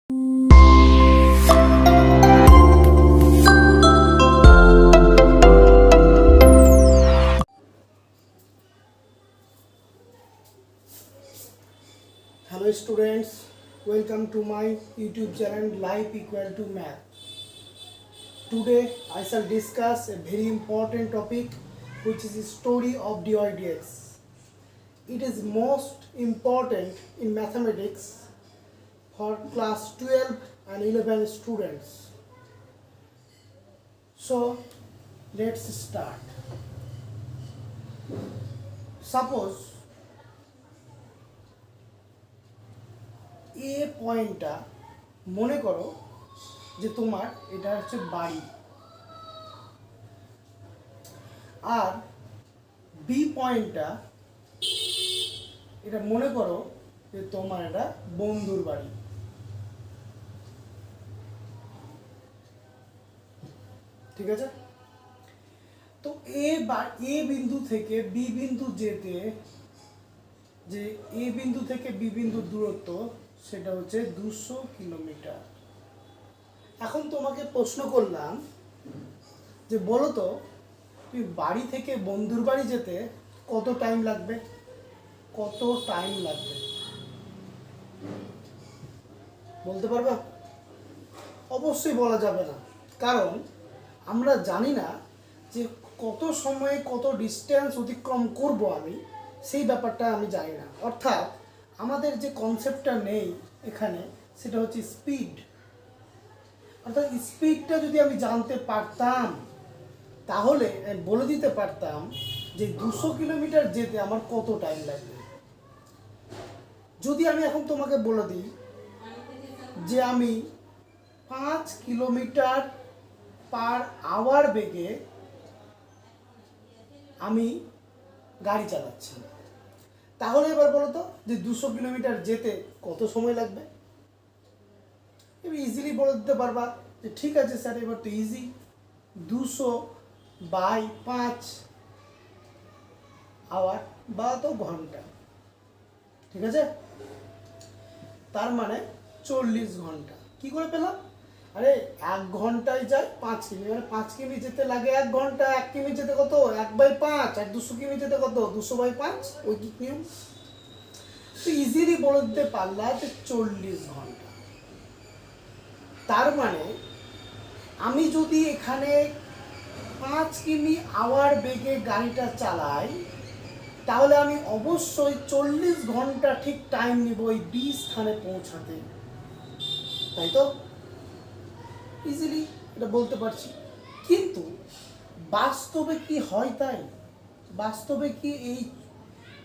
Hello students, welcome to my YouTube channel Life Equal to Math. Today I shall discuss a very important topic, which is the story of dy dx. It is most important in mathematics for class 12 and 11 students. So let's start. Suppose এ পয়েন্টটা মনে করো যে তোমার এটা হচ্ছে বাড়ি, আর B পয়েন্টটা এটা মনে করো যে তোমার এটা বন্ধুর বাড়ি। ঠিক আছে, তো এ বিন্দু থেকে বি বিন্দু যেতে যে এ বিন্দু থেকে বি বিন্দুর দূরত্ব সেটা হচ্ছে 200 কিলোমিটার। এখন তোমাকে প্রশ্ন করলাম যে বলো তো তুমি বাড়ি থেকে বন্ধুর বাড়ি যেতে কত টাইম লাগবে, বলতে পারবে? অবশ্যই বলা যাবে না, কারণ আমরা জানি না যে কত সময়ে কত ডিস্টেন্স অতিক্রম করব আমি, সেই ব্যাপারটা আমি জানি না। অর্থাৎ আমাদের যে কনসেপ্টটা নেই এখানে সেটা হচ্ছে স্পিড। অর্থাৎ স্পিডটা যদি আমি জানতে পারতাম তাহলে বলে দিতে পারতাম যে 200 কিলোমিটার যেতে আমার কত টাইম লাগবে। যদি আমি এখন তোমাকে বলে দিই যে আমি 5 কিলোমিটার পার আওয়ার বেগে আমি গাড়ি চালাচ্ছি, তাহলে এবার বলো তো যে 200 কিলোমিটার যেতে কত সময় লাগবে। এবার ইজিলি বলে দিতে পারবা যে ঠিক আছে স্যার, এবার তো ইজি, 200/5 আওয়ার বা তো ঘন্টা। ঠিক আছে, তার মানে 40 ঘন্টা। কি করে পেলাম? আরে 1 ঘন্টায় যায় 5 কিমি, মানে 5 কিমি যেতে লাগে 1 ঘন্টা। 1 কিমি যেতে কত? 1/5। আর 200 কিমি যেতে কত? 200/5। ঐকিক নিয়ম। তো ইজিলি বলে দিতে পারলা যে 40 ঘন্টা। তার মানে আমি যদি এখানে 5 কিমি আওয়ার বেগে গাড়িটা চালাই তাহলে আমি অবশ্যই 40 ঘন্টা ঠিক টাইম নিব ওই বি স্থানে পৌঁছাতে, তাই তো? ইজিলি এটা বলতে পারছি। কিন্তু বাস্তবে কি হয় তাই? বাস্তবে কি এই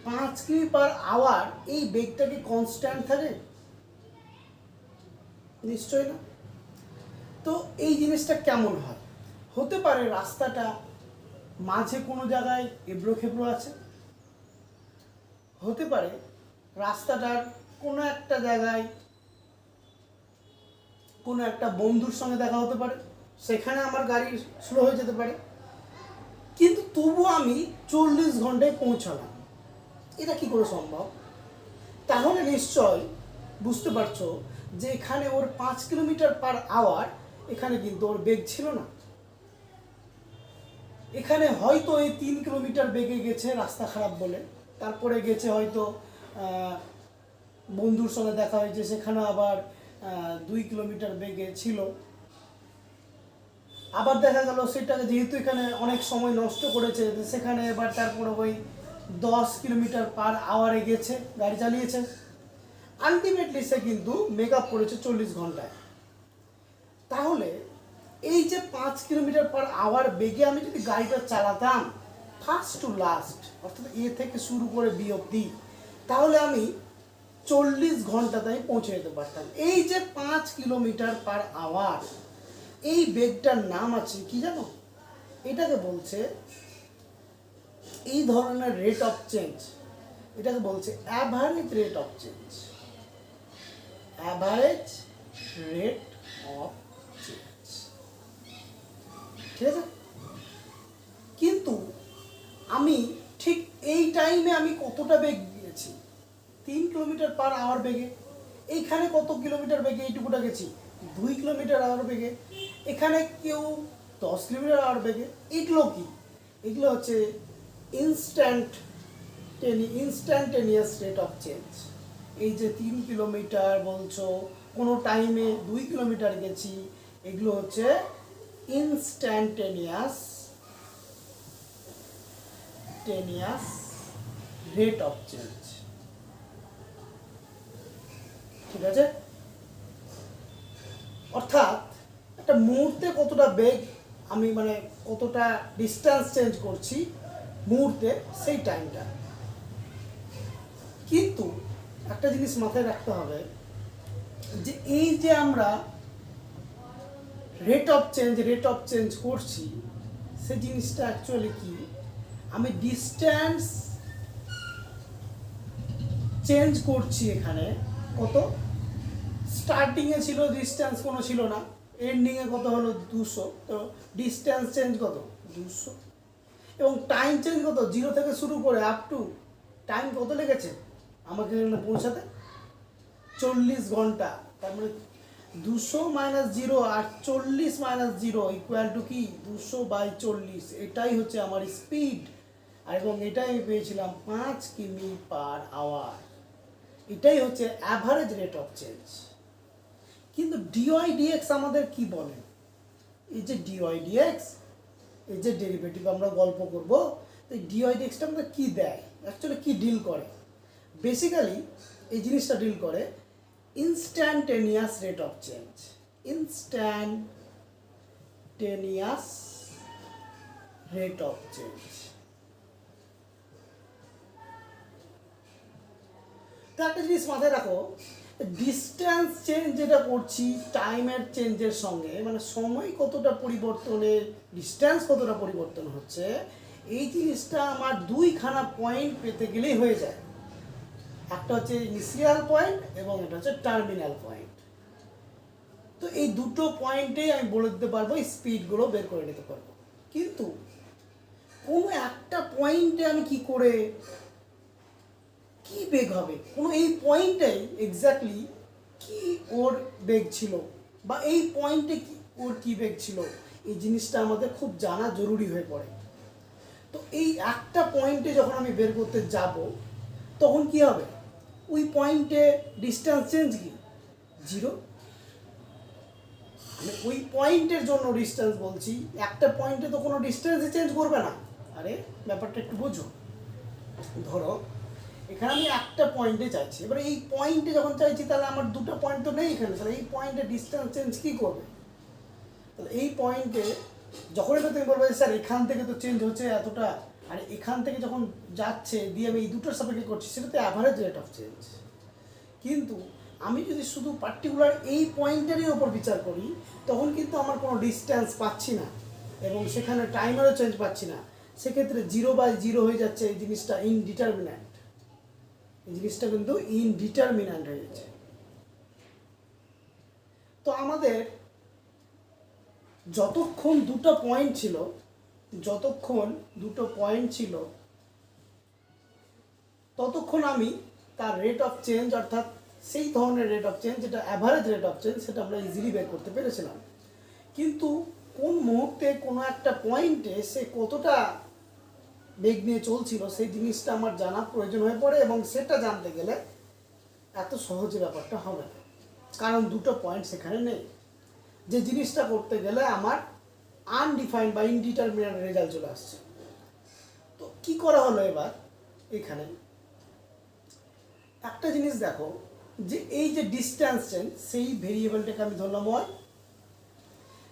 5 কিমি পার আওয়ার এই বেগটা কি কনস্ট্যান্ট থাকে? নিশ্চয়ই না। তো এই জিনিসটা কেমন হয়? হতে পারে রাস্তাটা মাঝে কোনো জায়গায় এবড়ো খেবড়ো আছে, হতে পারে রাস্তাটার কোনো একটা জায়গায় কোনো একটা বন্ধুর সঙ্গে দেখা হতে পারে, সেখানে আমার গাড়ি স্লো হয়ে যেতে পারে, কিন্তু তবু আমি 40 ঘন্টায় পৌঁছালাম। এটা কি করে সম্ভব? তাহলে নিশ্চয় বুঝতে পারছো যে এখানে ওর 5 কিলোমিটার পার আওয়ার, এখানে কিন্তু ওর বেগ ছিল না। এখানে হয়তো এই 3 কিলোমিটার বেগে গেছে রাস্তা খারাপ বলে, তারপরে গেছে হয়তো বন্ধুর সঙ্গে দেখা হয়েছে, সেখানে আবার 2 কিলোমিটার বেগে ছিল। আবার দেখা গেল সেটাকে যেহেতু এখানে অনেক সময় নষ্ট করেছে, সেখানে এবার তারপরে ওই 10 কিলোমিটার পার আওয়ারে গেছে, গাড়ি চালিয়েছে। আলটিমেটলি সে কিন্তু মেকআপ করেছে 40 ঘন্টায়। তাহলে এই যে 5 কিলোমিটার পার আওয়ার বেগে আমি যদি গাড়িটা চালাতাম ফার্স্ট টু লাস্ট, অর্থাৎ এ থেকে শুরু করে বি অবধি, তাহলে আমি 40 ঘন্টাতে আমি পৌঁছে যেতে পারতাম। এই যে 5 কিলোমিটার পার আওয়ার, এই বেগটার নাম আছে কি জানো? এটাকে বলছে, এই ধরনের রেট অফ চেঞ্জ, এটাকে বলছে average rate of change. Average rate of change. ঠিক আছে, কিন্তু আমি ঠিক এই টাইমে আমি কতটা বেগ দিয়েছি? 3 কিলোমিটার পার আওয়ার বেগে। এইখানে কত কিলোমিটার বেগে এইটুকুটা গেছি, 2 কিলোমিটার আওয়ার বেগে। এখানে কেউ 10 কিলোমিটার আওয়ার বেগে। এগুলো কি? এগুলো হচ্ছে ইনস্ট্যান্টেনিয়াস রেট অফ চেঞ্জ। এই যে 3 কিলোমিটার বলছো, কোনো টাইমে 2 কিলোমিটার গেছি, এগুলো হচ্ছে ইনস্ট্যান্টেনিয়াস রেট অফ চেঞ্জ। ঠিক আছে? অর্থাৎ একটা মুহূর্তে কতটা বেগ আমি মানে কতটা ডিস্টেন্স চেঞ্জ করছি মুহূর্তে, সেই টাইমটা। কিন্তু একটা জিনিস মাথায় রাখতে হবে যে এই যে আমরা রেট অফ চেঞ্জ করছি, সেই জিনিসটা অ্যাকচুয়ালি কি, আমি ডিস্টেন্স চেঞ্জ করছি এখানে। কত? স্টার্টিংয়ে ছিল ডিস্টেন্স কোনো ছিল না, এন্ডিংয়ে কত হলো 200, তো ডিস্টেন্স চেঞ্জ কত? 200। এবং টাইম চেঞ্জ কত? 0 থেকে শুরু করে আপ টু টাইম কত লেগেছে আমাকে এখানে পৌঁছাতে? 40 ঘন্টা। তার মানে 200 মাইনাস 0 আর 40 মাইনাস 0 ইকুয়াল টু কি? 200/40। এটাই হচ্ছে আমার স্পিড। আর এবং এটাই আমি পেয়েছিলাম 5 কিমি/আওয়ার। এটাই হচ্ছে অ্যাভারেজ রেট অফ চেঞ্জ। কিন্তু ডিওয়াই/ডিএক্স আমাদের কি বলে? এই যে ডিওয়াই/ডিএক্স, এই যে ডেরিভেটিভ আমরা গল্প করব, এই ডিওয়াই/ডিএক্সটা আমাদের কি দেয়, অ্যাকচুয়ালি কি ডিল করে? বেসিক্যালি এই জিনিসটা ডিল করে instantaneous rate of change. Instantaneous rate of change. তো একটা জিনিস মাথায় রাখো, ডিস্টেন্স চেঞ্জ যেটা করছি টাইমের চেঞ্জের সঙ্গে, মানে সময় কতটা পরিবর্তনের, ডিস্টেন্স কতটা পরিবর্তন হচ্ছে, এই জিনিসটা আমার দুইখানা পয়েন্ট পেতে গেলেই হয়ে যায়। একটা হচ্ছে ইনিশিয়াল পয়েন্ট এবং এটা হচ্ছে টার্মিনাল পয়েন্ট। তো এই দুটো পয়েন্টেই আমি বলে দিতে পারবো, স্পিডগুলো বের করে নিতে পারবো। কিন্তু কোনো একটা পয়েন্টে আমি কি করে কি বেগ হবে, কোনো এই পয়েন্টেই এক্স্যাক্টলি কি ওর বেগ ছিল, বা এই পয়েন্টে কি ওর কি বেগ ছিল, এই জিনিসটা আমাদের খুব জানা জরুরি হয়ে পড়ে। তো এই একটা পয়েন্টে যখন আমি বের করতে যাব, তখন কি হবে? ওই পয়েন্টে ডিস্টেন্স চেঞ্জ কি? 0। আমি ওই পয়েন্টের জন্য ডিস্টেন্স বলছি, একটা পয়েন্টে তো কোনো ডিস্টেন্সই চেঞ্জ করবে না। আরে ব্যাপারটা একটু বোঝো। ধরো এখানে আমি একটা পয়েন্টে চাইছি, এবার এই পয়েন্টে যখন চাইছি, তাহলে আমার দুটো পয়েন্ট তো নেই এখানে, তাহলে এই পয়েন্টে ডিস্টেন্স চেঞ্জ কী করবে? তাহলে এই পয়েন্টে যখন এটা তুমি বলবে স্যার এখান থেকে তো চেঞ্জ হচ্ছে এতটা, আর এখান থেকে যখন যাচ্ছে দিয়ে আমি এই দুটোর সাপেক্ষে করছি, সেটা তো অ্যাভারেজ রেট অফ চেঞ্জ। কিন্তু আমি যদি শুধু পার্টিকুলার এই পয়েন্টেরই ওপর বিচার করি, তখন কিন্তু আমার কোনো ডিস্টেন্স পাচ্ছি না এবং সেখানে টাইমেরও চেঞ্জ পাচ্ছি না। সেক্ষেত্রে 0/0 হয়ে যাচ্ছে, এই জিনিসটা ইনডিটারমিনেন্ট। এই জিনিসটা কিন্তু ইনডিটারমিনেন্ট হয়ে যাচ্ছে। তো আমাদের যতক্ষণ দুটো পয়েন্ট ছিল ততক্ষণ আমি তার রেট অফ চেঞ্জ, অর্থাৎ সেই ধরনের রেট অফ চেঞ্জ যেটা অ্যাভারেজ রেট অফ চেঞ্জ, সেটা আমরা ইজিলি বের করতে পেরেছিলাম। কিন্তু কোন মুহূর্তে কোনো একটা পয়েন্টে সে কতটা বেগ নিয়ে চলছিল, সেই জিনিসটা আমার জানা প্রয়োজন হয়ে পড়ে, এবং সেটা জানতে গেলে এত সহজে ব্যাপারটা হবে না, কারণ দুটো পয়েন্ট সেখানে নেই। যে জিনিসটা করতে গেলে আমার আনডিফাইন্ড বা ইনডিটারমিনেট রেজাল্ট চলে আসছে। তো কি করা হলো এবার? এখানে একটা জিনিস দেখো, যে এই যে ডিস্টেন্স চেঞ্জ, সেই ভেরিয়েবলটাকে আমি ধরলাম ওয়াই।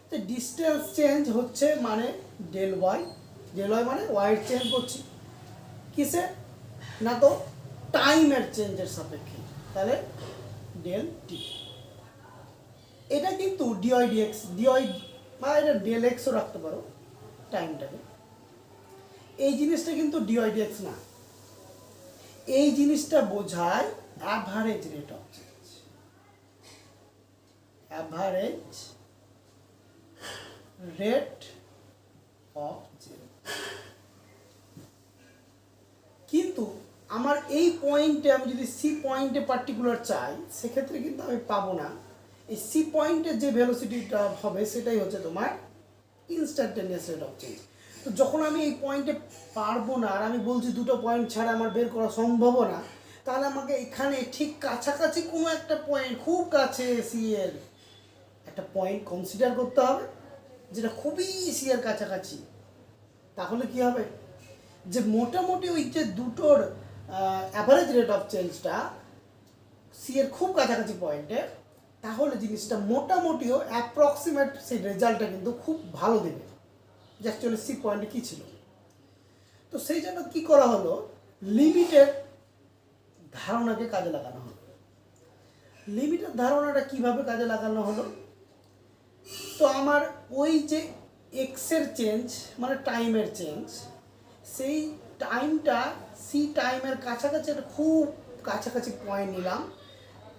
তো ডিস্টেন্স চেঞ্জ হচ্ছে মানে ডেল ওয়াই মানে ওয়াইয়ের চেঞ্জ করছি কিসে না, তো টাইমের চেঞ্জের সাপেক্ষে, তাহলে ডেল টি। এটা কিন্তু ডিওয়াই/ডিএক্স, বা এটা ডেল এক্সও রাখতে পারো টাইমটাকে। এই জিনিসটা কিন্তু ডিওয়াই/ডিএক্স না, এই জিনিসটা বোঝায় average rate of change. Average rate of change. কিন্তু আমার এই পয়েন্টে আমি যদি সি পয়েন্টে পার্টিকুলার চাই সেক্ষেত্রে কিন্তু আমি পাবো না। এই সি পয়েন্টের যে ভেলোসিটিটা হবে সেটাই হচ্ছে তোমার ইনস্ট্যান্টেনিয়াস রেট অফ চেঞ্জ। তো যখন আমি এই পয়েন্টে পারবো না, আর আমি বলছি দুটো পয়েন্ট ছাড়া আমার বের করা সম্ভব না, তাহলে আমাকে এখানে ঠিক কাছাকাছি কোনো একটা পয়েন্ট, খুব কাছে সি এর একটা পয়েন্ট কনসিডার করতে হবে যেটা খুবই সি এর কাছাকাছি। তাহলে কি হবে, যে মোটামুটি ওই যে দুটোর অ্যাভারেজ রেট অফ চেঞ্জটা সি এর খুব কাছাকাছি পয়েন্টে, তাহলে জিনিসটা মোটামুটিও অ্যাপ্রক্সিমেট সেই রেজাল্টটা কিন্তু খুব ভালো দেবে যে অ্যাকচুয়ালি সি পয়েন্টে কী ছিল। তো সেই জন্য কী করা হলো, লিমিটের ধারণাকে কাজে লাগানো হলো। লিমিটের ধারণাটা কিভাবে কাজে লাগানো হলো, তো আমার ওই যে এক্সের চেঞ্জ মানে টাইমের চেঞ্জ, সেই টাইমটা সি টাইমের কাছাকাছি একটা খুব কাছাকাছি পয়েন্ট নিলাম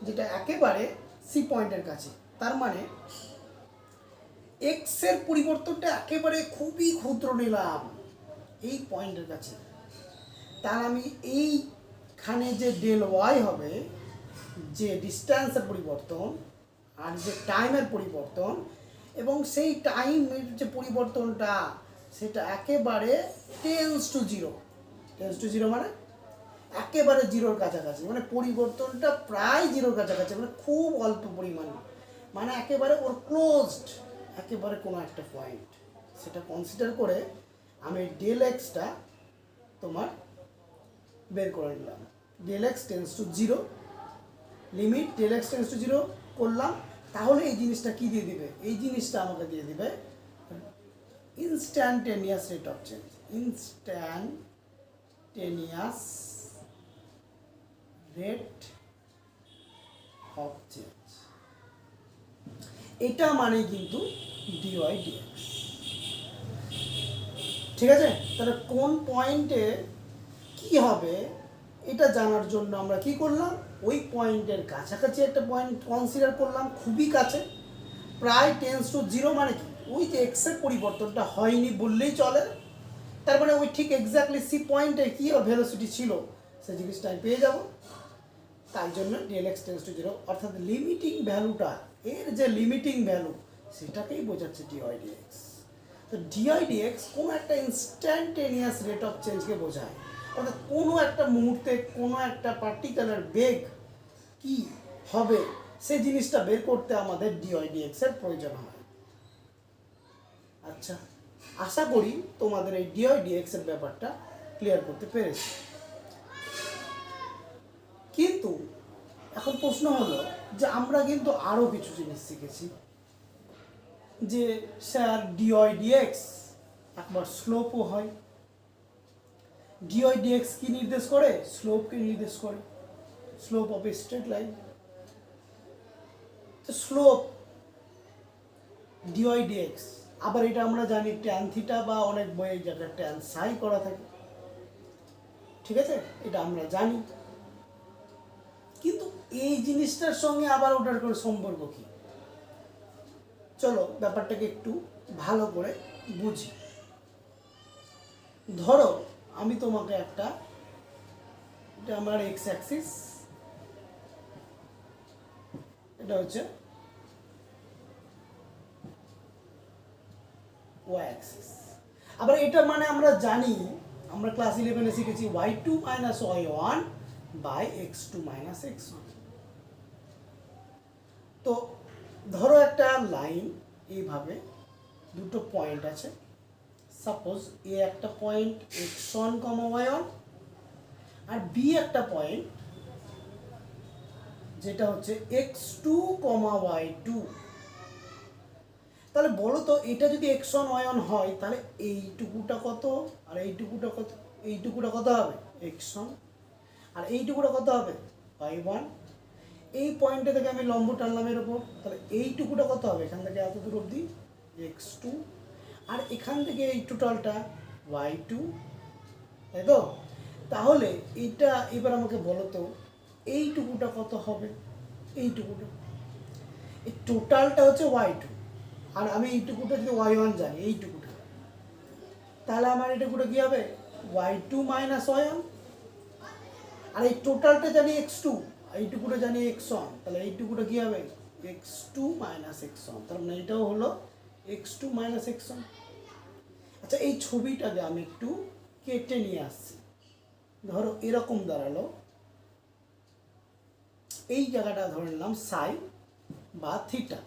যেটা একেবারে সি পয়েন্টের কাছে। তার মানে এক্সের পরিবর্তনটা একেবারে খুবই ক্ষুদ্র নিলাম এই পয়েন্টের কাছে। তার আমি এইখানে যে ডেল ওয়াই হবে, যে ডিস্ট্যান্সের পরিবর্তন আর যে টাইমের পরিবর্তন, এবং সেই টাইমের যে পরিবর্তনটা সেটা একেবারে tense to zero. Tense to zero মানে একেবারে জিরোর কাছাকাছি, মানে পরিবর্তনটা প্রায় জিরোর কাছাকাছি, মানে খুব অল্প পরিমাণ, মানে একেবারে ওর ক্লোজড একেবারে কোনো একটা পয়েন্ট, সেটা কনসিডার করে আমি ডেল এক্সটা তোমার বের করে নিলাম। Del x tends to zero, limit del x tends to zero করলাম। তাহলে এই জিনিসটা কি দিয়ে দিবে, এই জিনিসটা আমাকে দিয়ে দিবে instantaneous rate of change. Instantaneous rate of change, এটা মানে কিন্তু ডিওয়াই ডিএক্স। ঠিক আছে, তাহলে কোন পয়েন্টে কি হবে এটা জানার জন্য আমরা কি করলাম, ওই পয়েন্টের কাছাকাছি একটা পয়েন্ট কনসিডার করলাম, খুবই কাছে, প্রায় টেন্স টু জিরো, মানে কি ওই যে এক্সের পরিবর্তনটা হয়নি বললেই চলে। তার মানে ওই ঠিক এক্স্যাক্টলি সি পয়েন্টে কী ভেলোসিটি ছিল সেই জিনিসটা আমি পেয়ে যাব। তাই জন্য DL x tends to zero, অর্থাৎ লিমিটিং ভ্যালুটা, এর যে লিমিটিং ভ্যালু সেটাকেই বোঝাচ্ছে ডিওয়াই ডিএক্স। তো ডিওয়াই ডিএক্স কোনো একটা ইনস্ট্যান্টেনিয়াস রেট অফ চেঞ্জকে বোঝায়, অর্থাৎ কোনো একটা মুহূর্তে কোনো একটা পার্টিকুলার বেগ কি হবে সেই জিনিসটা বের করতে আমাদের ডিওয়াই ডিএক্স এর প্রয়োজন হয়। আচ্ছা, আশা করি তোমাদের এই ডিওয়াই ডিএক্স এর ব্যাপারটা ক্লিয়ার করতে পেরেছি। কিন্তু এখন প্রশ্ন হলো যে আমরা কিন্তু আরও কিছু জিনিস শিখেছি, যে স্যার ডিওয়াই ডিএক্স একবার স্লোপও হয়। ডিওয়াই ডিএক্স কি নির্দেশ করে, স্লোপকে নির্দেশ করে, slope of A straight line. তো স্লোপ ডিওয়াই ডিএক্স, আবার এটা আমরা জানি ট্যান থিটা বা অনেক বইয়ের জায়গায় ট্যান সাই করা থাকে, ঠিক আছে, এটা আমরা জানি। কিন্তু এই জিনিসটার সঙ্গে আবার ওটার কোনো সম্পর্ক কি, চলো ব্যাপারটাকে একটু ভালো করে বুঝি। ধরো আমি তোমাকে একটা, এটা আমার এক্স অ্যাক্সিস, এটা হচ্ছে ওয়াই অ্যাক্সিস। আবার এটা মানে আমরা জানি, আমরা ক্লাস 11-এ শিখেছি y2 minus y1 by x2 minus x1। তো ধরো একটা লাইন এইভাবে দুটো পয়েন্ট আছে, সাপোজ এ একটা পয়েন্ট x1, y1, আর বি একটা পয়েন্ট যেটা হচ্ছে x2, y2। তাহলে বলো তো এটা যদি x1, y1 হয় তাহলে এইটুকুটা কত আর এইটুকুটা কত, এইটুকুটা কত হবে x1 আর এইটুকুটা কত হবে y1। এই পয়েন্টে থেকে আমি লম্ব টানলাম এর উপর, তাহলে এইটুকুটা কত হবে, এখান থেকে এত দূর অবধি x2, আর এখান থেকে এই টোটালটা y2, তাই তো। তাহলে এটা এবার আমাকে বলো তো এইটুকুটা কত হবে, এইটুকুটা, এই টোটালটা হচ্ছে y2, আর আমি এইটুকুটা যদি y1 জানি, এইটুকুটা, তাহলে আমার এইটুকুটা কী হবে y2 মাইনাস y1। আর এই টোটালটা জানি x2, এইটুকুটা জানি x1, তাহলে এইটুকুটা কি হবে x2 মাইনাস x1, তার মানে এটাও হলো x2 মাইনাস x1। আচ্ছা এই ছবিটাকে আমি একটু কেটে নিয়ে আসছি, ধরো এরকম দাঁড়ালো, এই জায়গাটা ধরে নিলাম সাই বা থিটা,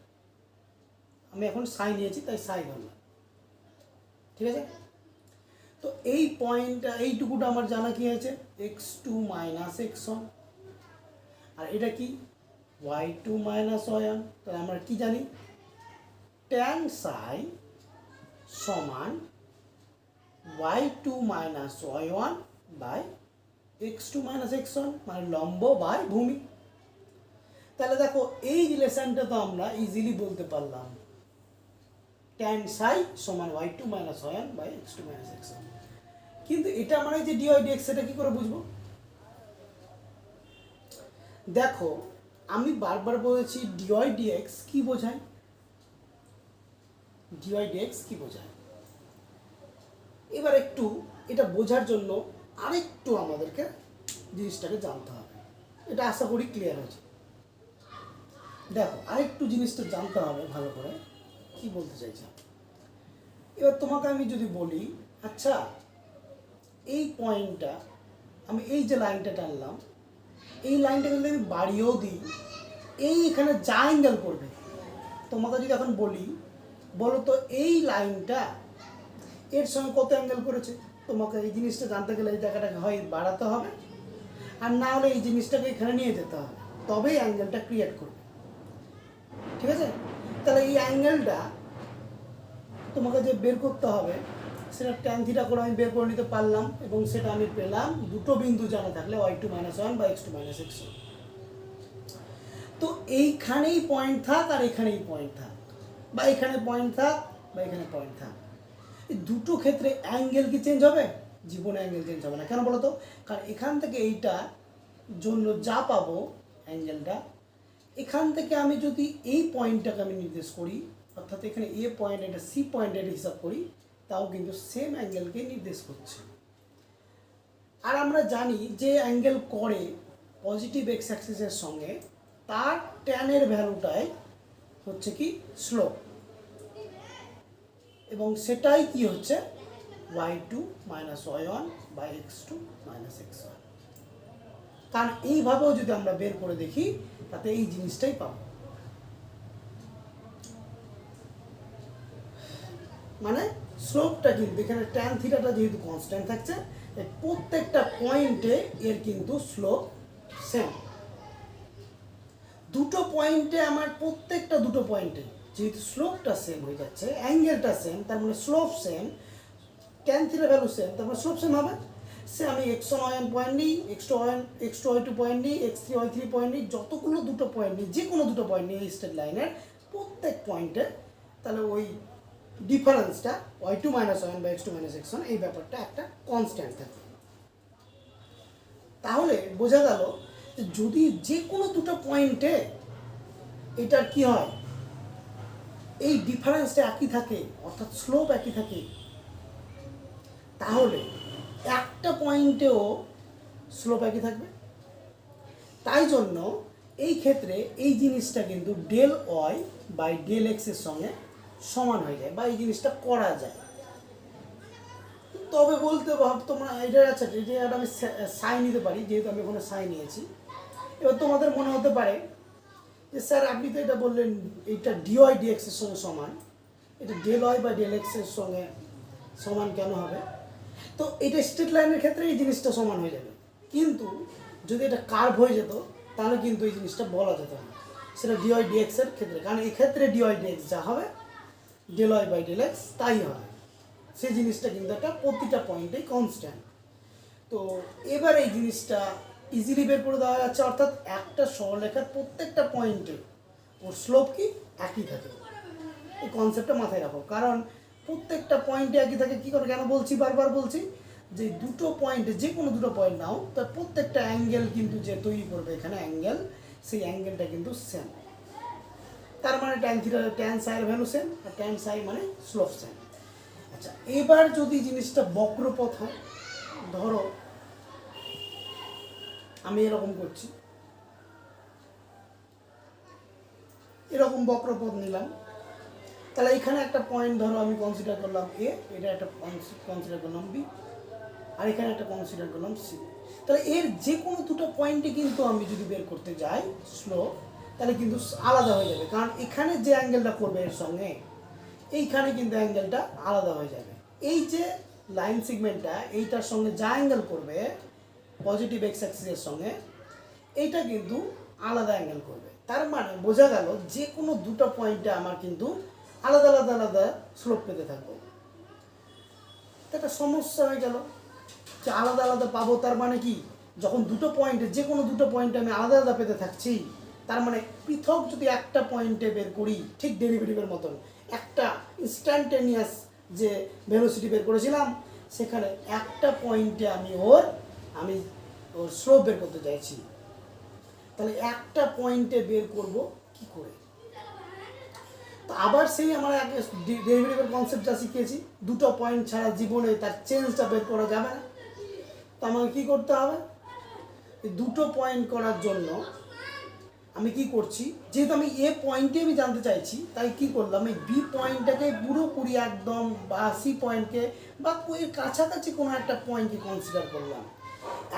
আমি এখন সাই নিয়েছি তাই সাই ধরলাম, ঠিক আছে। তো এই পয়েন্টটা এইটুকুটা আমার জানা কি আছে x2 মাইনাস x1, আর এটা কি y2 মাইনাস y1, তাহলে আমরা কি জানি tan সাই সমান y2 minus y1 by x2 minus x1, মানে লম্ব বাই ভূমি। তাহলে দেখো এই রিলেশনটা তো আমরা ইজিলি বলতে পারলাম tan সাই সমান y2 minus y1 by x2 minus x1, কিন্তু এটা মানে যে dy dx সেটা কি করে বুঝবো? দেখো আমি বারবার বলেছি dy dx কি বোঝায়, dy dx কি বোঝায়। এবার একটু এটা বোঝার জন্য আরেকটু আমাদেরকে জিনিসটাকে জানতে হবে, এটা আশা করি ক্লিয়ার হয়েছে। দেখো আরেকটু জিনিসটা জানতে হবে ভালো করে, কি বলতে চাইছি। এবার তোমাকে আমি যদি বলি আচ্ছা এই পয়েন্টটা, আমি এই যে লাইনটা টানলাম, এই লাইনটা কিন্তু আমি বাড়িয়েও দিই, এইখানে যা অ্যাঙ্গেল করবে, তোমাকে যদি এখন বলি বলো তো এই লাইনটা এর সঙ্গে কত অ্যাঙ্গেল করেছে, তোমাকে এই জিনিসটা জানতে গেলে এই জায়গাটাকে হয় বাড়াতে হবে, আর না হলে এই জিনিসটাকে এখানে নিয়ে যেতে হবে, তবেই অ্যাঙ্গেলটা ক্রিয়েট করবে, ঠিক আছে। তাহলে এই অ্যাঙ্গেলটা তোমাকে যে বের করতে হবে সেটা tan থিটা করে আমি বের করে নিতে পারলাম, এবং সেটা আমি পেলাম দুটো বিন্দু জানা থাকলে y2 মাইনাস 1 বা x2 মাইনাস x1। তো এইখানেই পয়েন্ট থাক আর এখানেই পয়েন্ট থাক, বা এখানে পয়েন্ট থাক বা এখানে পয়েন্ট থাক, এই দুটো ক্ষেত্রে অ্যাঙ্গেল কি চেঞ্জ হবে? জীবনে অ্যাঙ্গেল চেঞ্জ হবে না। কেন বলো তো? কারণ এখান থেকে এইটা জন্য যা পাবো অ্যাঙ্গেলটা, এখান থেকে আমি যদি এই পয়েন্টটাকে আমি নির্দেশ করি, অর্থাৎ এখানে এ পয়েন্ট এটা সি পয়েন্টের হিসাব করি, তাও কিন্তু সেম অ্যাঙ্গেলকে নির্দেশ করছে। আর আমরা জানি যে অ্যাঙ্গেল করে পজিটিভ এক্স অ্যাক্সিসের সঙ্গে, তার ট্যানের ভ্যালুটাই হচ্ছে কি স্লোপ, এবং সেটাই কি হচ্ছে y2 মাইনাস y1 বা x2 মাইনাস x1। কারণ এইভাবেও যদি আমরা বের করে দেখি তাতে এই জিনিসটাই পাবো, মানে স্লোপটা কিন্তু এখানে ট্যান থিটাটা যেহেতু কনস্ট্যান্ট থাকছে, প্রত্যেকটা পয়েন্টে এর কিন্তু স্লোপ সেম। দুটো পয়েন্টে আমার প্রত্যেকটা দুটো পয়েন্টে যেহেতু স্লোপটা সেম হয়ে যাচ্ছে, অ্যাঙ্গেলটা সেম, তার মানে slope same, tan theta value same, তার মানে স্লোপ সেম হবে। সে আমি x1 y1 পয়েন্ট নিই, x2 y2 পয়েন্ট নিই, x3 y3 পয়েন্ট নিই, যতগুলো দুটো পয়েন্ট নিই, যে কোনো দুটো পয়েন্ট নিই এই স্ট্রেট লাইনের প্রত্যেক পয়েন্টে, তাহলে ওই ডিফারেন্সটা y2 মাইনাস y1 বা x2 মাইনাস x1 এই ব্যাপারটা একটা কনস্ট্যান্ট থাকে। তাহলে বোঝা গেল যে যদি যে কোনো দুটো পয়েন্টে এটার কি হয়, এই ডিফারেন্সটা একই থাকে, অর্থাৎ স্লোপ একই থাকে, তাহলে একটা পয়েন্টেও স্লোপ একই থাকবে। তাই জন্য এই ক্ষেত্রে এই জিনিসটা কিন্তু ডেল ওয়াই বাই ডেল এক্সের সঙ্গে সমান হয়ে যায়, বা এই জিনিসটা করা যায়। তবে বলতে তোমরা এটা আচ্ছা এটা আমি সাই নিতে পারি, যেহেতু আমি ওখানে সাই নিয়েছি। এবার তোমাদের মনে হতে পারে যে স্যার আপনি তো এটা বললেন এইটা ডিওয়াই ডিএক্সের সঙ্গে সমান, এটা ডেল ওয়াই বা ডেল এক্সের সঙ্গে সমান কেন হবে? তো এটা স্ট্রেট লাইনের ক্ষেত্রে এই জিনিসটা সমান হয়ে যাবে, কিন্তু যদি এটা কার্ভ হয়ে যেত তাহলে কিন্তু এই জিনিসটা বলা যেত না, সেটা ডিওয়াই ডিএক্সের ক্ষেত্রে। কারণ এই ক্ষেত্রে ডিওয়াই ডিএক্স যা হবে del y by del x তাই হবে, সেই জিনিসটা কিন্তু একটা প্রতিটা পয়েন্টেই কনস্ট্যান্ট। তো এবার এই জিনিসটা ইজিলি বের করে দেওয়া যাচ্ছে, অর্থাৎ একটা সরলরেখার প্রত্যেকটা পয়েন্টে ওর স্লোপ কি একই থাকে। এই কনসেপ্টটা মাথায় রাখো, কারণ প্রত্যেকটা পয়েন্টে একই থাকে। কী করে কেন বলছি, বারবার বলছি যে দুটো পয়েন্টে যে কোনো দুটো পয়েন্ট নাও, তার প্রত্যেকটা অ্যাঙ্গেল কিন্তু যে তৈরি করবে এখানে অ্যাঙ্গেল, সেই অ্যাঙ্গেলটা কিন্তু সেম। তার মানে ট্যান থিটা ট্যান সাইয়ের ভ্যালু সেম, আর ট্যান সাই মানে স্লোপ সেম। আচ্ছা এবার যদি জিনিসটা বক্রপথ হয়, ধরো আমি এরকম করছি, এরকম বক্রপথ নিলাম। তাহলে এখানে একটা পয়েন্ট ধরো আমি কনসিডার করলাম এ, এটা একটা কনসিডার করলাম বি, আর এখানে একটা কনসিডার করলাম সি। তাহলে এর যে কোনো দুটো পয়েন্টে কিন্তু আমি যদি বের করতে যাই স্লোপ, তাহলে কিন্তু আলাদা হয়ে যাবে, কারণ এখানে যে অ্যাঙ্গেলটা করবে এর সঙ্গে এইখানে কিন্তু অ্যাঙ্গেলটা আলাদা হয়ে যাবে। এই যে লাইন সেগমেন্টটা এইটার সঙ্গে যা অ্যাঙ্গেল করবে পজিটিভ এক্স অ্যাক্সিসের সঙ্গে, এইটা কিন্তু আলাদা অ্যাঙ্গেল করবে। তার মানে বোঝা গেল যে কোনো দুটো পয়েন্টে আমার কিন্তু আলাদা আলাদা আলাদা স্লোপ পেতে থাকবো। একটা সমস্যা হয়ে গেল যে আলাদা আলাদা পাবো, তার মানে কি যখন দুটো পয়েন্টে যে কোনো দুটো পয়েন্টে আমি আলাদা আলাদা পেতে থাকছি, তার মানে পৃথক যদি একটা পয়েন্টে বের করি ঠিক ডেরিভেটিভের মতন, একটা ইনস্ট্যান্টেনিয়াস যে ভেলোসিটি বের করেছিলাম, সেখানে একটা পয়েন্টে আমি ওর স্লোপ বের করতে চাইছি। তাহলে একটা পয়েন্টে বের করব কি করে? তো আবার সেই আমরা আগে ডেরিভেটিভের কনসেপ্ট যা শিখিয়েছি, দুটো পয়েন্ট ছাড়া জীবনে তার চেঞ্জটা বের করা যাবে না। তো আমাকে কী করতে হবে? এই দুটো পয়েন্ট করার জন্য আমি কি করছি, যেহেতু আমি এ পয়েন্টে আমি জানতে চাইছি, তাই কি করলাম, এই বি পয়েন্টটাকে পুরোপুরি একদম বা সি পয়েন্টকে বা এর কাছাকাছি কোনো একটা পয়েন্টকে কনসিডার করলাম,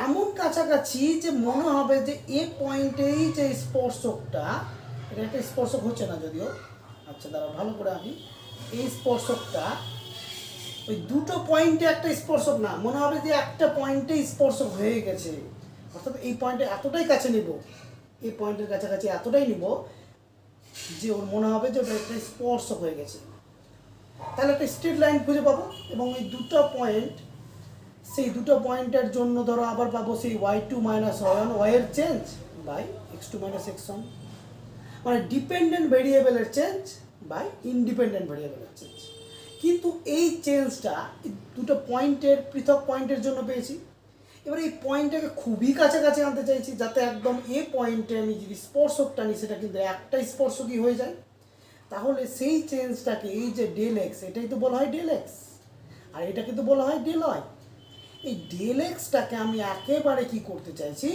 এমন কাছাকাছি যে মনে হবে যে এ পয়েন্টেই যে স্পর্শকটা, এটা একটা স্পর্শক হচ্ছে না যদিও, আচ্ছা দাঁড়া ভালো করে আঁকি, এই স্পর্শকটা ওই দুটো পয়েন্টে একটা স্পর্শক না, মনে হবে যে একটা পয়েন্টে স্পর্শক হয়ে গেছে। অর্থাৎ এই পয়েন্টে এতটাই কাছে নিব, এই পয়েন্টের কাছাকাছি এতটাই নিব যে ওর মনে হবে যে ওটা একটা স্পর্শক হয়ে গেছে। তাহলে একটা স্ট্রেট লাইন খুঁজে পাবো, এবং এই দুটো পয়েন্ট, সেই দুটো পয়েন্টের জন্য ধরো আবার পাবো সেই y2 মাইনাস y1, ওয়াইয়ের change by x2 minus x1, মানে ডিপেন্ডেন্ট ভেরিয়েবলের চেঞ্জ বাই ইন্ডিপেন্ডেন্ট ভেরিয়েবলের চেঞ্জ। কিন্তু এই চেঞ্জটা দুটো পয়েন্টের পৃথক পয়েন্টের জন্য পেয়েছি। এবার এই পয়েন্টটাকে খুবই কাছাকাছি আনতে চাইছি, যাতে একদম এ পয়েন্টে আমি যদি স্পর্শকটা নিই সেটা কিন্তু একটা স্পর্শকই হয়ে যায়। তাহলে সেই চেঞ্জটাকে, এই যে ডেল এক্স, এটাই তো বলা হয় ডেল এক্স, আর এটা কিন্তু বলা হয় ডেল ওয়াই। এই ডেল এক্সটাকে আমি একেবারে কি করতে চাইছি,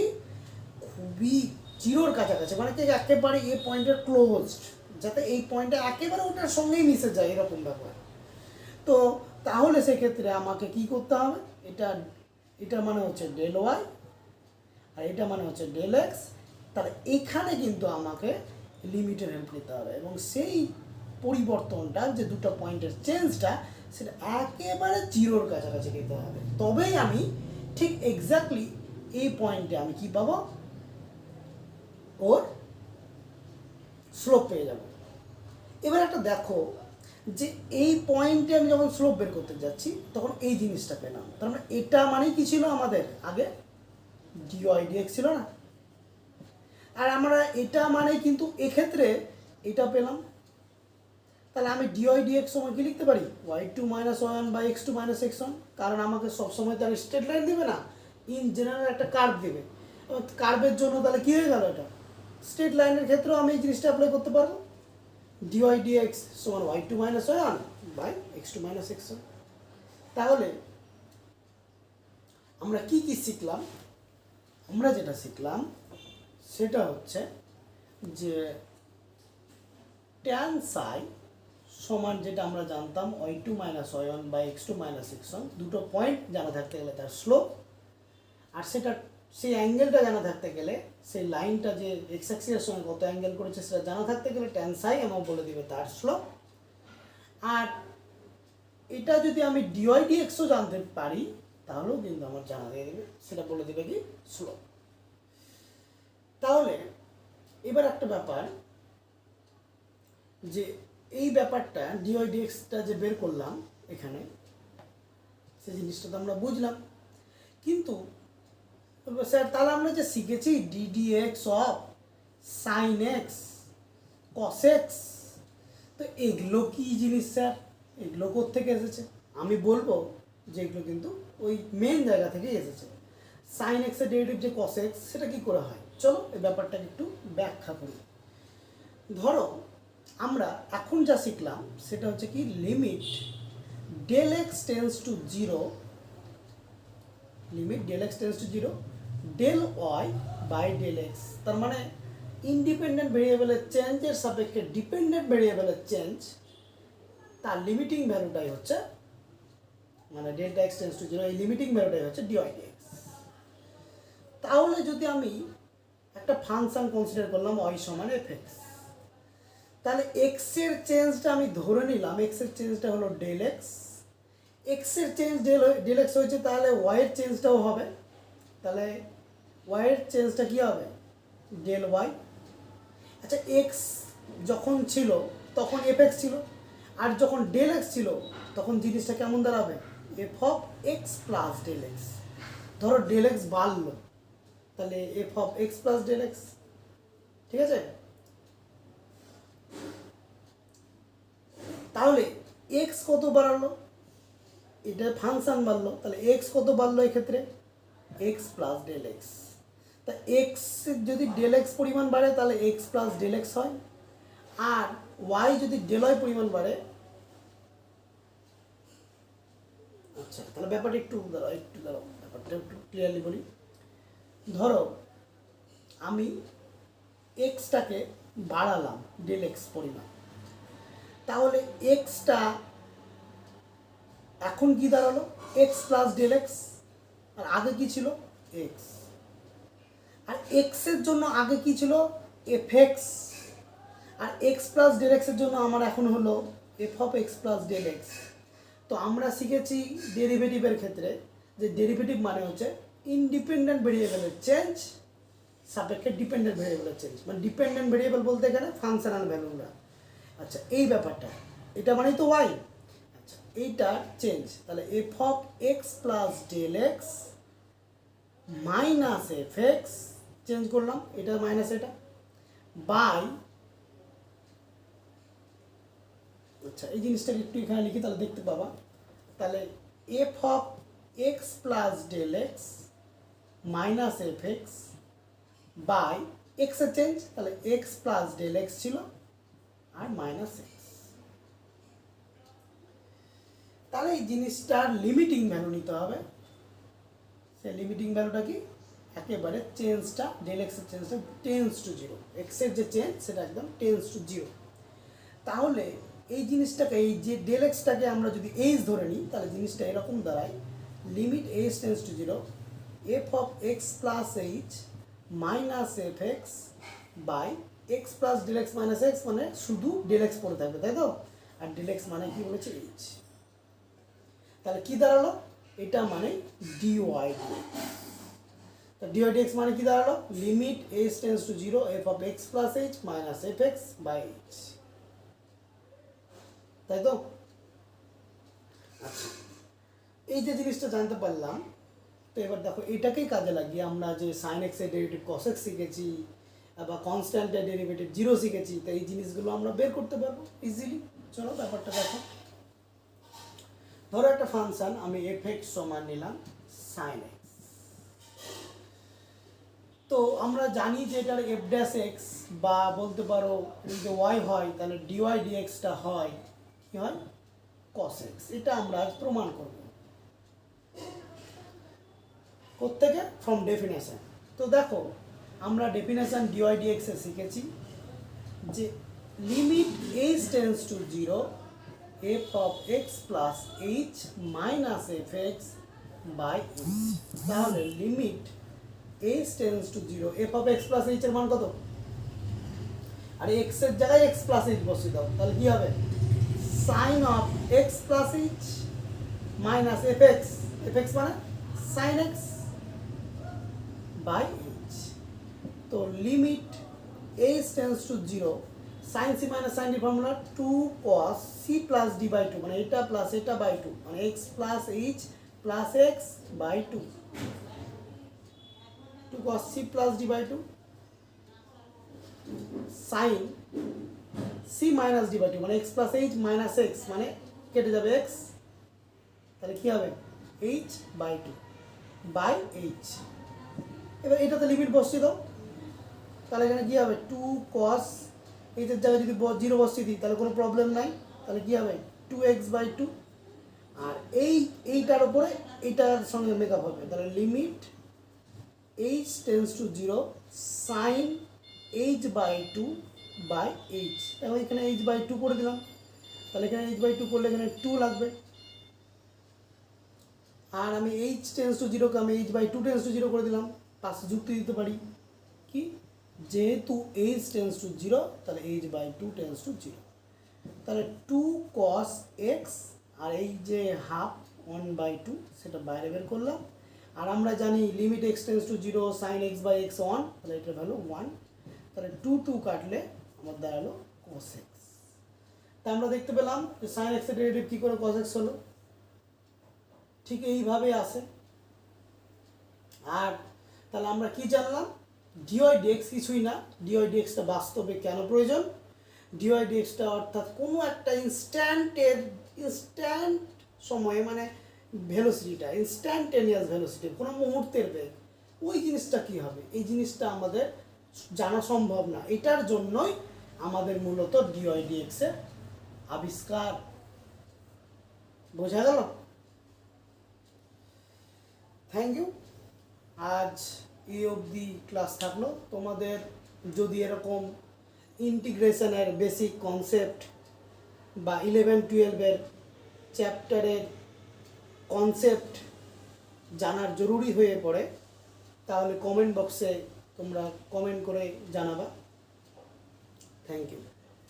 খুবই জিরোর কাছাকাছি, মানে কি একেবারে এ পয়েন্টের ক্লোজড, যাতে এই পয়েন্টটা একেবারে ওটার সঙ্গেই মিশে যায়, এরকম ব্যাপার। তো তাহলে সেক্ষেত্রে আমাকে কি করতে হবে, এটা মানে হচ্ছে ডেল ওয়াই আর এটা মানে হচ্ছে ডেল এক্স। তাহলে এখানে কিন্তু আমাকে লিমিটের হেল্প নিতে হবে, এবং সেই পরিবর্তনটা যে দুটো পয়েন্টের চেঞ্জটা সেটা একেবারে জিরোর কাছাকাছি নিতে হবে, তবেই আমি ঠিক এক্স্যাক্টলি এই পয়েন্টে আমি কি পাবো, ওর স্লোপ পেয়ে যাব। এবার একটা দেখো যে এই পয়েন্টে আমি যখন স্লোপ বের করতে যাচ্ছি তখন এই জিনিসটা পেলাম, তার মানে এটা মানেই কি ছিল আমাদের আগে, ডিওয়াই ডিএক্স ছিল না, আর আমরা এটা মানে কিন্তু এক্ষেত্রে এটা পেলাম। তাহলে আমি ডিওয়াই ডিএক্স সময় কি লিখতে পারি, y2 minus y1 by x2 minus x1, কারণ আমাকে সবসময় তার স্ট্রেট লাইন দেবে না, ইন জেনারেল একটা কার্ভ দেবে। কার্ভের জন্য তাহলে কী হয়ে গেল, এটা স্ট্রেট লাইনের ক্ষেত্রেও আমি এই জিনিসটা অ্যাপ্লাই করতে পারবো, ডিওয়াই ডিএক্স সমান y2 minus y1 by x2 minus x1। তাহলে আমরা কি কি শিখলাম, আমরা যেটা শিখলাম সেটা হচ্ছে যে ট্যান সাই সমান, যেটা আমরা জানতাম y2 minus y1 by x2 minus x1, দুটো পয়েন্ট জানা থাকতে গেলে তার স্লোপ, আর সেটা সেই অ্যাঙ্গেলটা জানা থাকতে গেলে, সেই লাইনটা যে এক্স অ্যাক্সিসের সঙ্গে কত অ্যাঙ্গেল করেছে সেটা জানা থাকতে গেলে ট্যান সাই আমাকে বলে দিবে তার স্লোপ। আর এটা যদি আমি ডিওয়াই ডিএক্সও জানতে পারি তাহলেও কিন্তু আমার জানা দিয়ে দেবে, সেটা বলে দেবে কি স্লোপ। তাহলে এবার একটা ব্যাপার, যে এই ব্যাপারটা ডিওয়াই ডিএক্সটা যে বের করলাম এখানে, সেই জিনিসটা তো আমরা বুঝলাম, কিন্তু স্যার তাহলে আমরা যে শিখেছি ddx of sine x cos x, তো এগুলো কি জিনিস স্যার, এগুলো কোত্থেকে এসেছে? আমি বলবো যে এগুলো কিন্তু ওই মেন জায়গা থেকেই এসেছে। সাইন এক্সের ডেরিভেটিভ যে কস এক্স, সেটা কি করে হয়, চলো এই ব্যাপারটাকে একটু ব্যাখ্যা করি। ধরো আমরা এখন যা শিখলাম সেটা হচ্ছে কি, limit del x tends to zero, limit del x tends to zero del y by del x. তার মানে ইন্ডিপেন্ডেন্ট ভেরিয়েবলের চেঞ্জের সাপেক্ষে ডিপেন্ডেন্ট ভেরিয়েবলের চেঞ্জ তার লিমিটিং ভ্যালুটাই হচ্ছে, মানে delta x tends to zero, এই লিমিটিং ভ্যালুটাই হচ্ছে ডিওয়াই ডিএক্স। তাহলে যদি আমি একটা ফাংশন কনসিডার করলাম ওয়াই সমান এফ এক্স, তাহলে এক্স এর চেঞ্জটা আমি ধরে নিলাম, এক্স এর চেঞ্জটা হলো ডেল এক্স, এক্স এর চেঞ্জ ডেল এক্স হয়েছে, তাহলে ওয়াই এর চেঞ্জটাও হবে, তাহলে ওয়াই এর চেঞ্জটা কী হবে ডেল ওয়াই। আচ্ছা এক্স যখন ছিল তখন এফ এক্স ছিল, আর যখন ডেল এক্স ছিল তখন জিনিসটা কেমন দাঁড়াবে f of x plus del x. ধরো ডেল এক্স বাড়লো, তাহলে f of x plus del x, ঠিক আছে। তাহলে এক্স কত বাড়ালো, এটা ফাংশন বাড়লো, তাহলে এক্স কত বাড়লো এক্ষেত্রে এক্স প্লাস ডেল এক্স। তা এক্স যদি ডেল এক্স পরিমাণ বাড়ে তাহলে এক্স প্লাস ডেল এক্স হয়, আর ওয়াই যদি ডেল ওয়াই পরিমাণ বাড়ে, আচ্ছা তাহলে ব্যাপারটা একটু দাঁড়াও ব্যাপারটা একটু ক্লিয়ারলি বলি। ধরো আমি এক্সটাকে বাড়ালাম ডেল এক্স পরিমাণ, তাহলে এক্সটা এখন কি দাঁড়ালো এক্স প্লাস ডেল এক্স, আর আগে কি ছিল এক্স, আর এক্সের জন্য আগে কি ছিল এফ এক্স, আর এক্স প্লাস ডেল এক্সের জন্য আমার এখন হলো f of x plus del x. তো আমরা শিখেছি ডেরিভেটিভের ক্ষেত্রে যে ডেরিভেটিভ মানে হচ্ছে ইন্ডিপেন্ডেন্ট ভেরিয়েবলের চেঞ্জ সাপেক্ষে ডিপেন্ডেন্ট ভেরিয়েবলের চেঞ্জ, মানে ডিপেন্ডেন্ট ভেরিয়েবল বলতে এখানে ফাংশনাল ভ্যালুরা। আচ্ছা এই ব্যাপারটা, এটা মানেই তো ওয়াই। আচ্ছা এইটার চেঞ্জ, তাহলে f of x plus del x minus F x change করলাম, এটা মাইনাস এটা বাই, আচ্ছা এই জিনিসটাকে একটু এখানে লিখি তাহলে দেখতে পাবা। তাহলে f of x plus del x minus F x by এক্সের চেঞ্জ, তাহলে এক্স প্লাস ডেল এক্স ছিল আর মাইনাস এক্স। তাহলে এই জিনিসটার লিমিটিং ভ্যালু নিতে হবে, সেই লিমিটিং ভ্যালুটা কি একেবারে চেঞ্জটা ডেল এক্সের চেঞ্জটা টেন্স টু জিরো, এক্সের যে চেঞ্জ সেটা একদম টেন্স টু জিরো। তাহলে এই জিনিসটাকে, এই যে ডেল এক্সটাকে আমরা যদি এইচ ধরে নিই তাহলে জিনিসটা এরকম দাঁড়ায় limit H tends to zero F of x plus H minus F x by x plus del x minus x, মানে শুধু ডেল এক্স পড়ে থাকবে তাই তো, আর ডেল এক্স মানে কি বলেছে এইচ। তাহলে কি দাঁড়ালো এটা মানে ডিওয়াই ডিএক্স। তো ডিওয়াই ডিএক্স মানে কি দাঁড়ালো limit H tends to zero F of x plus H minus F x by h, তাই তো। আচ্ছা এই যে জিনিসটা জানতে পারলাম, তো এবার দেখো এটাকেই কাজে লাগিয়ে আমরা যে সাইন এক্সের ডেরিভেটিভ কস এক্স শিখেছি বা কনস্ট্যান্টের ডেরিভেটিভ জিরো শিখেছি, তো এই জিনিসগুলো আমরা বের করতে পারবো ইজিলি। চলো ব্যাপারটা দেখো, ধরো একটা ফাংশন আমি এফ এক্স সমান নিলাম সাইন এক্স, তো আমরা জানি যে এটার এফ ড্যাশ এক্স বা বলতে পারো যদি ওয়াই হয় তাহলে ডিওয়াই ডিএক্সটা হয় কি হয় কস এক্স। এটা আমরা আজ প্রমাণ করব কোত্থেকে ফ্রম ডেফিনেশন। তো দেখো আমরা ডেফিনেশন ডিওয়াই ডিএক্স এ শিখেছি যে limit H tends to zero F of x plus H minus F x by H. তাহলে limit H tends to zero F of x plus H এর মান কত, আর এক্স এর জায়গায় এক্স প্লাস এইচ বসিয়ে দাও, তাহলে কি হবে sine of x plus H minus F x মানে সাইন এক্স বাই এইচ। তো limit H tends to zero sine C minus sine D formula two cos C plus D by two, মানে এটা plus এটা by two, মানে x plus h plus x by two, two cos C plus D by two sine C minus D by two, মানে x plus H minus x, মানে কেটে যাবে x, তাহলে কি হবে h by two by h. এবার এটাতে limit বসিয়ে দাও, তাহলে এখানে কী হবে টু কস এইচের জায়গায় যদি জিরো বসিয়ে দিই তাহলে কোনো প্রবলেম নাই, তাহলে কী হবে টু এক্স বাই টু, আর এইটার ওপরে এইটার সঙ্গে মেকআপ হবে, তাহলে limit H tends to zero sine h by two by h. এখন এখানে এইচ বাই টু করে দিলাম, তাহলে এখানে এইচ বাই টু করলে এখানে টু লাগবে। আর আমি এইচ টেন্স টু জিরোকে আমি h by two tends to zero করে দিলাম, পাশে যুক্তি দিতে পারি কি, যেহেতু এইচ টেন্স টু জিরো তাহলে h by two tends to zero, তাহলে টু কস এক্স আর এই যে হাফ ওয়ান বাই টু সেটা বাইরে বের করলাম। আর আমরা জানি limit x tends to zero sine x by x one, তাহলে এটার ভ্যালু ওয়ান, তাহলে টু টু কাটলে আমার দাঁড়ালো কস এক্স। তা আমরা দেখতে পেলাম যে সাইন এক্সের ডেরিভেটিভ কী করে কস এক্স হলো, ঠিক এইভাবে আসে। আর তাহলে আমরা কি জানলাম, ডিওয়াই ডিএক্স কিছুই না, ডিওয়াই ডিএক্সটা বাস্তবে কেন প্রয়োজন, ডিওয়াই ডিএক্সটা অর্থাৎ কোনো একটা ইনস্ট্যান্ট সময়ে মানে ভেলোসিটিটা ইনস্ট্যান্টেনিয়াস ভেলোসিটি, কোনো মুহূর্তের বেগ, ওই জিনিসটা কি হবে এই জিনিসটা আমাদের জানা সম্ভব না। এটার জন্যই আমাদের মূলত ডিওয়াই ডিএক্সের আবিষ্কার। বোঝা গেল? Thank you. আজ এই অবধি ক্লাস থাকলো। তোমাদের যদি এরকম ইন্টিগ্রেশনের বেসিক কনসেপ্ট বা 11-12 চ্যাপ্টারের কনসেপ্ট জানার জরুরি হয়ে পড়ে, তাহলে কমেন্ট বক্সে তোমরা কমেন্ট করে জানাবা। Thank you.